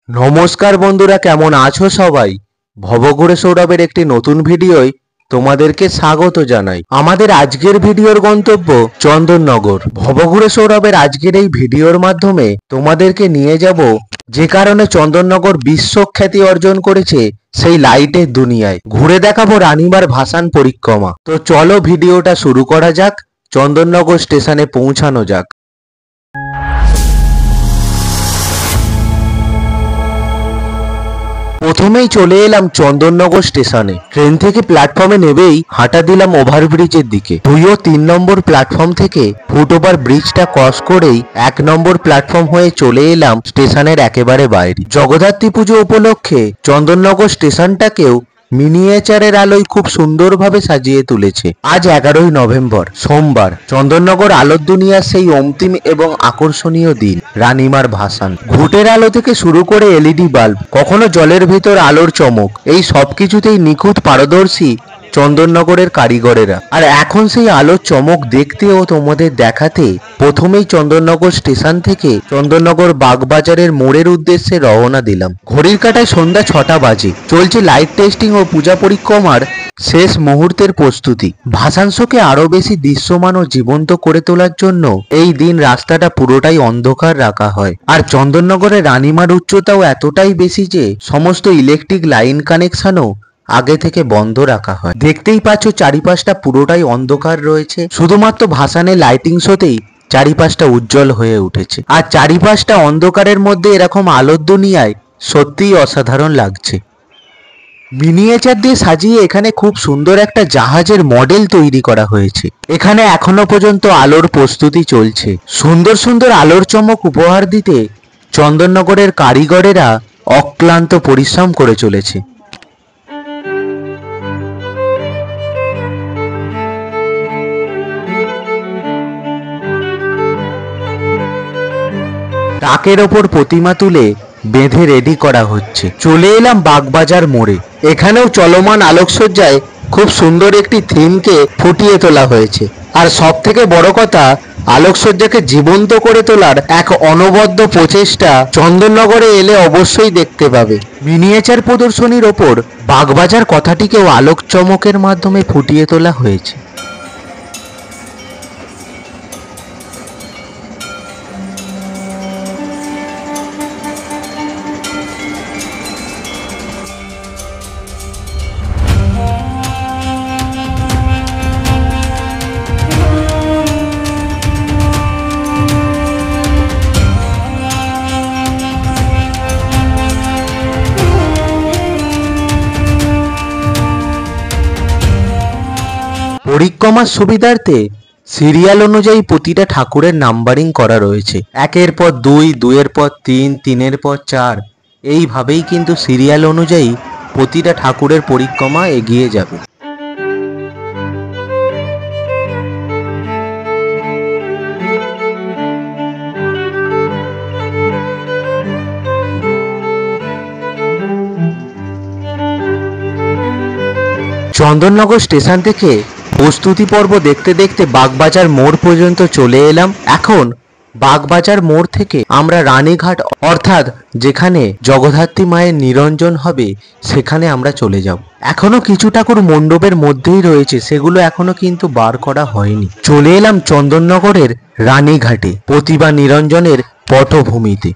নমস্কার বন্ধুরা, কেমন আছো সবাই? ভবঘুরে সৌরভের একটি নতুন ভিডিওয় তোমাদেরকে স্বাগত জানাই। আমাদের আজকের ভিডিওর গন্তব্য চন্দননগর। ভবঘুরে সৌরভের আজকের এই ভিডিওর মাধ্যমে তোমাদেরকে নিয়ে যাব যে কারণে চন্দননগর বিশ্বখ্যাতি অর্জন করেছে সেই লাইটের দুনিয়ায়। ঘুরে দেখাবো রানীমার ভাসান পরিক্রমা। তো চলো ভিডিওটা শুরু করা যাক, চন্দননগর স্টেশনে পৌঁছানো যাক। প্রথমেই চলে এলাম চন্দননগর স্টেশনে। ট্রেন থেকে প্ল্যাটফর্মে নেবেই হাঁটা দিলাম ওভারব্রিজের দিকে। 2 ও 3 নম্বর প্ল্যাটফর্ম থেকে ফুটওভার ব্রিজটা ক্রস করেই 1 নম্বর প্ল্যাটফর্ম হয়ে চলে এলাম স্টেশনের একেবারে বাইরে। জগদ্ধাত্রী পুজো উপলক্ষে চন্দননগর স্টেশনটাকেও মিনিয়েচারের আলোয় খুব সুন্দরভাবে সাজিয়ে তুলেছে। আজ 11ই নভেম্বর, সোমবার। চন্দননগর আলোর দুনিয়ার সেই অন্তিম এবং আকর্ষণীয় দিন, রানীমার ভাসান। ঘুটের আলো থেকে শুরু করে এলইডি বাল্ব, কখনো জলের ভেতর আলোর চমক, এই সবকিছুতেই নিখুঁত পারদর্শী চন্দননগরের কারিগরেরা। আর এখন সেই আলোর চমক দেখতে ও তোমাদের দেখাতে প্রথমেই চন্দননগর স্টেশন থেকে চন্দননগর বাগবাজারের মোড়ের উদ্দেশ্যে রওনা দিলাম। ঘড়ির কাঁটায় সন্ধ্যা 6টা বাজে। চলছে লাইট টেস্টিং ও পূজা পরিক্রমার শেষ মুহূর্তের প্রস্তুতি। ভাসান শোকে আরো বেশি দৃশ্যমান ও জীবন্ত করে তোলার জন্য এই দিন রাস্তাটা পুরোটাই অন্ধকার রাখা হয়। আর চন্দননগরের রানীমার উচ্চতাও এতটাই বেশি যে সমস্ত ইলেকট্রিক লাইন কানেকশনও আগে থেকে বন্ধ রাখা হয়। দেখতেই পাচ্ছ চারিপাশটা পুরোটাই অন্ধকার রয়েছে, শুধুমাত্র ভাসানের লাইটিং শোতেই চারিপাশটা উজ্জ্বল হয়ে উঠেছে। আর চারিপাশটা অন্ধকারের মধ্যে এরকম আলোর দুনিয়ায় সত্যিই অসাধারণ লাগছে। মিনিয়েচার দিয়ে সাজিয়ে এখানে খুব সুন্দর একটা জাহাজের মডেল তৈরি করা হয়েছে। এখানে এখনো পর্যন্ত আলোর প্রস্তুতি চলছে। সুন্দর সুন্দর আলোর চমক উপহার দিতে চন্দননগরের কারিগরেরা অক্লান্ত পরিশ্রম করে চলেছে। ট্রাকের ওপর প্রতিমা তুলে বেঁধে রেডি করা হচ্ছে। চলে এলাম বাগবাজার মোড়ে। এখানেও চলমান আলোকসজ্জায় খুব সুন্দর একটি থিমকে ফুটিয়ে তোলা হয়েছে। আর সব থেকে বড় কথা, আলোকসজ্জাকে জীবন্ত করে তোলার এক অনবদ্য প্রচেষ্টা চন্দননগরে এলে অবশ্যই দেখতে পাবে। মিনিয়েচার প্রদর্শনীর ওপর বাগবাজার কথাটিকেও আলোক চমকের মাধ্যমে ফুটিয়ে তোলা হয়েছে। পরিক্রমার সুবিধার্থে সিরিয়াল অনুযায়ী প্রতিটা ঠাকুরের নাম্বারিং করা রয়েছে। 1-এর পর 2, 2-এর পর 3, 3-এর পর 4, এইভাবেই কিন্তু সিরিয়াল অনুযায়ী প্রতিটা ঠাকুরের পরিক্রমা এগিয়ে যাবে। চন্দননগর স্টেশন থেকে প্রস্তুতি পর্ব দেখতে দেখতে বাগবাজার মোড় পর্যন্ত চলে এলাম। এখন বাগবাজার মোড় থেকে আমরা রানীঘাট, অর্থাৎ যেখানে জগদ্ধাত্রী মায়ের নিরঞ্জন হবে, সেখানে আমরা চলে যাব। এখনো কিছু ঠাকুর মণ্ডপের মধ্যেই রয়েছে, সেগুলো এখনো কিন্তু বার করা হয়নি। চলে এলাম চন্দননগরের রানীঘাটে, প্রতিমা নিরঞ্জনের পটভূমিতে।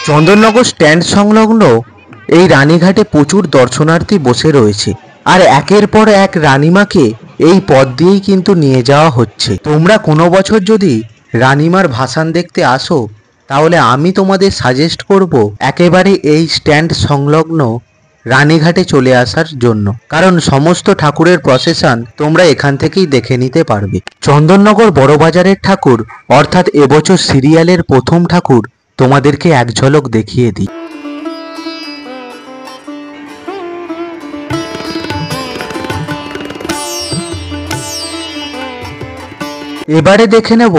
চন্দননগর স্ট্যান্ড সংলগ্ন এই রানীঘাটে প্রচুর দর্শনার্থী বসে রয়েছে। আর একের পর এক রানীমাকে এই পথ দিয়েই কিন্তু নিয়ে যাওয়া হচ্ছে। তোমরা কোনো বছর যদি রানীমার ভাসান দেখতে আসো, তাহলে আমি তোমাদের সাজেস্ট করব একেবারে এই স্ট্যান্ড সংলগ্ন রানীঘাটে চলে আসার জন্য, কারণ সমস্ত ঠাকুরের প্রসেশন তোমরা এখান থেকেই দেখে নিতে পারবে। চন্দননগর বড়বাজারের ঠাকুর, অর্থাৎ এবছর সিরিয়ালের প্রথম ঠাকুর তোমাদেরকে এক ঝলক দেখিয়ে দিই। এবারে দেখে নেব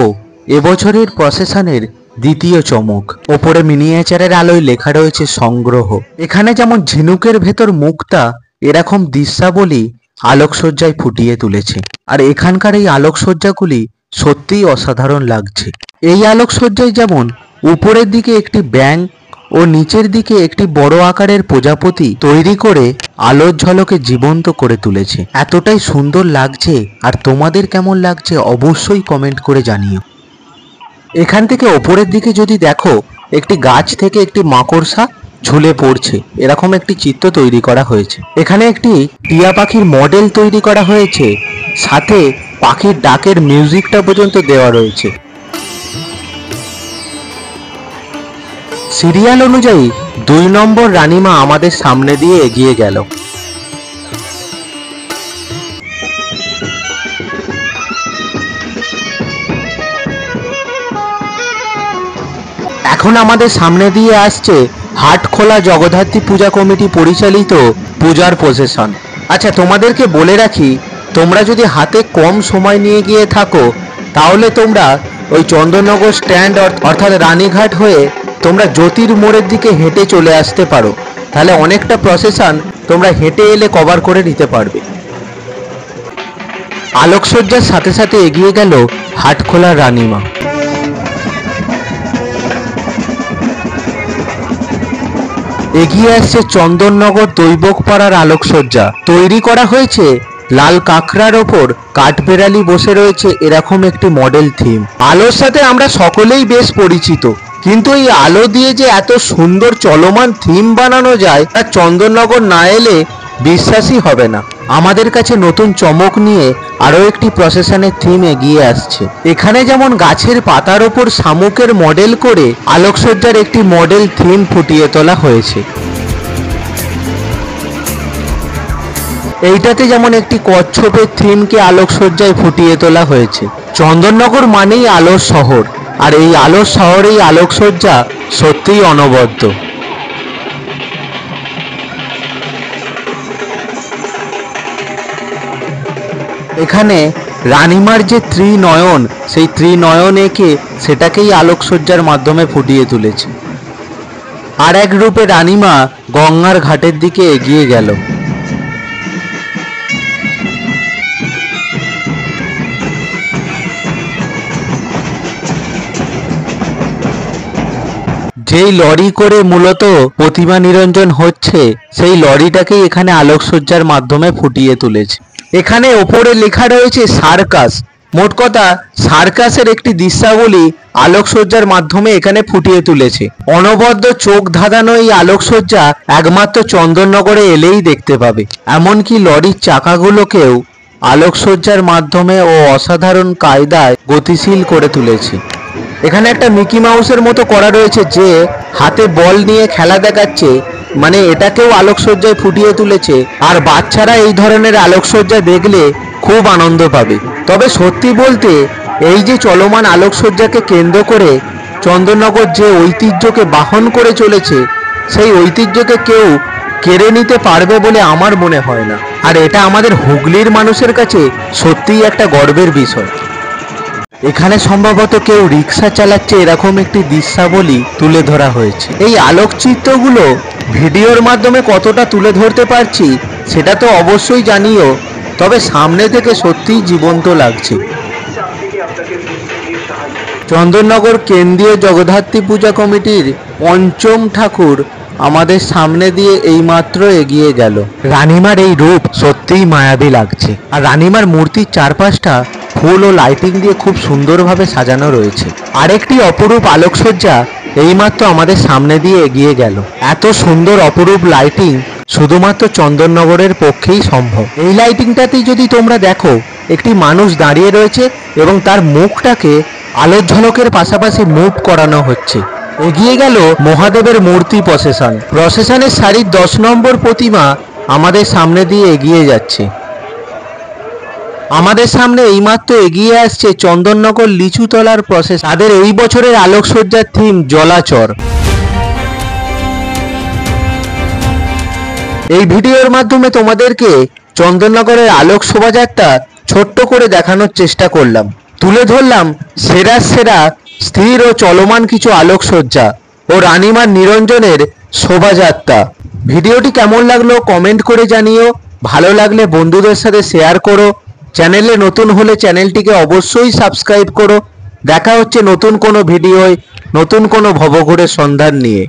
এবছরের প্রসেশনের দ্বিতীয় চমক। ওপরে মিনিয়েচারের আলোয় লেখা রয়েছে সংগ্রহ। এখানে যেমন ঝিনুকের ভেতর মুক্তা, এরকম দৃশ্যাবলী আলোকসজ্জায় ফুটিয়ে তুলেছে। আর এখানকার এই আলোকসজ্জাগুলি সত্যিই অসাধারণ লাগছে। এই আলোকসজ্জায় যেমন উপরের দিকে একটি ব্যাঙ ও নিচের দিকে একটি বড় আকারের প্রজাপতি তৈরি করে আলোর ঝলকে জীবন্ত করে তুলেছে। এতটাই সুন্দর লাগছে। আর তোমাদের কেমন লাগছে অবশ্যই কমেন্ট করে জানিও। এখান থেকে ওপরের দিকে যদি দেখো, একটি গাছ থেকে একটি মাকড়সা ঝুলে পড়ছে, এরকম একটি চিত্র তৈরি করা হয়েছে। এখানে একটি টিয়া পাখির মডেল তৈরি করা হয়েছে, সাথে পাখির ডাকের মিউজিকটা পর্যন্ত দেওয়া রয়েছে। সিরিয়াল অনুযায়ী 2 নম্বর রানীমা আমাদের সামনে দিয়ে এগিয়ে গেল। এখন আমাদের সামনে দিয়ে আসছে হাটখোলা জগদ্ধাত্রী পূজা কমিটি পরিচালিত পূজার প্রসেশন। আচ্ছা, তোমাদেরকে বলে রাখি, তোমরা যদি হাতে কম সময় নিয়ে গিয়ে থাকো, তাহলে তোমরা ওই চন্দননগর স্ট্যান্ড অর্থাৎ রানীঘাট হয়ে তোমরা জ্যোতির মোড়ের দিকে হেঁটে চলে আসতে পারো। তাহলে অনেকটা প্রসেশন তোমরা হেঁটে এলে কভার করে নিতে পারবে। আলোকসজ্জার সাথে সাথে এগিয়ে গেল হাটখোলা রানীমা। এগিয়ে আসছে চন্দননগর দৈবকপাড়ার আলোকসজ্জা। তৈরি করা হয়েছে লাল কাঁকড়ার ওপর কাঠবেড়ালি বসে রয়েছে এরকম একটি মডেল থিম। আলোর সাথে আমরা সকলেই বেশ পরিচিত, কিন্তু এই আলো দিয়ে যে এত সুন্দর চলমান থিম বানানো যায় তা চন্দননগর না এলে বিশ্বাসই হবে না। আমাদের কাছে নতুন চমক নিয়ে আরো একটি প্রসেশনের থিম এগিয়ে আসছে। এখানে যেমন গাছের পাতার ওপর শামুকের মডেল করে আলোকসজ্জার একটি মডেল থিম ফুটিয়ে তোলা হয়েছে। এইটাতে যেমন একটি কচ্ছপের থিমকে আলোকসজ্জায় ফুটিয়ে তোলা হয়েছে। চন্দননগর মানেই আলোর শহর, আর এই আলোর শহরেই আলোকসজ্জা সত্যিই অনবদ্য। এখানে রানীমার যে ত্রিনয়ন, সেই ত্রিনয়ন এঁকে সেটাকেই আলোকসজ্জার মাধ্যমে ফুটিয়ে তুলেছে। আর এক রূপে রানীমা গঙ্গার ঘাটের দিকে এগিয়ে গেল। যেই লরি করে মূলত প্রতিমা নিরঞ্জন হচ্ছে, সেই লরিটাকেই এখানে আলোকসজ্জার মাধ্যমে ফুটিয়ে তুলেছে। এখানে ওপরে লেখা রয়েছে সার্কাস। মোট কথা সার্কাসের একটি দৃশ্যাবলী আলোকসজ্জার মাধ্যমে এখানে ফুটিয়ে তুলেছে। অনবদ্য চোখ ধাঁধানো এই আলোকসজ্জা একমাত্র চন্দননগরে এলেই দেখতে পাবে। এমনকি লরির চাকাগুলোকেও আলোকসজ্জার মাধ্যমে ও অসাধারণ কায়দায় গতিশীল করে তুলেছে। এখানে একটা মিকি মাউসের মতো করা রয়েছে, যে হাতে বল নিয়ে খেলা দেখাচ্ছে, মানে এটাকেও আলোকসজ্জায় ফুটিয়ে তুলেছে। আর বাচ্চারা এই ধরনের আলোকসজ্জা দেখলে খুব আনন্দ পাবে। তবে সত্যি বলতে, এই যে চলমান আলোকসজ্জাকে কেন্দ্র করে চন্দননগর যে ঐতিহ্যকে বাহন করে চলেছে, সেই ঐতিহ্যকে কেউ কেড়ে নিতে পারবে বলে আমার মনে হয় না। আর এটা আমাদের হুগলির মানুষের কাছে সত্যিই একটা গর্বের বিষয়। এখানে সম্ভবত কেউ রিক্সা চালাচ্ছে, এরকম একটি দৃশ্যাবলী তুলে ধরা হয়েছে। এই আলোকচিত্রগুলো ভিডিওর মাধ্যমে কতটা তুলে ধরতে পারছি সেটা তো অবশ্যই জানিও, তবে সামনে থেকে সত্যিই জীবন্ত লাগছে। চন্দননগর কেন্দ্রীয় জগদ্ধাত্রী পূজা কমিটির পঞ্চম ঠাকুর আমাদের সামনে দিয়ে এইমাত্র এগিয়ে গেল। রানীমার এই রূপ সত্যিই মায়াবী লাগছে। আর রানীমার মূর্তির চারপাশটা ফুল ও লাইটিং দিয়ে খুব সুন্দরভাবে সাজানো রয়েছে। আরেকটি অপরূপ আলোকসজ্জা এইমাত্র আমাদের সামনে দিয়ে এগিয়ে গেল। এত সুন্দর অপরূপ লাইটিং শুধুমাত্র চন্দননগরের পক্ষেই সম্ভব। এই লাইটিংটাতেই যদি তোমরা দেখো, একটি মানুষ দাঁড়িয়ে রয়েছে এবং তার মুখটাকে আলোর ঝলকের পাশাপাশি মুভ করানো হচ্ছে। এগিয়ে গেল মহাদেবের মূর্তি প্রসেশনের সারির 10 নম্বর প্রতিমা আমাদের সামনে দিয়ে এগিয়ে যাচ্ছে। আমাদের সামনে এইমাত্র এগিয়ে আসছে চন্দননগর লিচুতলার প্রসেস। তাদের এই বছরের আলোকসজ্জার থিম জলাচর। এই ভিডিওর মাধ্যমে তোমাদেরকে চন্দননগরের আলোক শোভাযাত্রা ছোট্ট করে দেখানোর চেষ্টা করলাম। তুলে ধরলাম সেরার সেরা স্থির ও চলমান কিছু আলোকসজ্জা ও রানীমার নিরঞ্জনের শোভাযাত্রা। ভিডিওটি কেমন লাগলো কমেন্ট করে জানিও, ভালো লাগলে বন্ধুদের সাথে শেয়ার করো, চ্যানেলে নতুন হলে চ্যানেলটিকে অবশ্যই সাবস্ক্রাইব করো। দেখা হচ্ছে নতুন কোনো ভিডিওয় নতুন কোনো ভবঘুরের সন্ধান নিয়ে।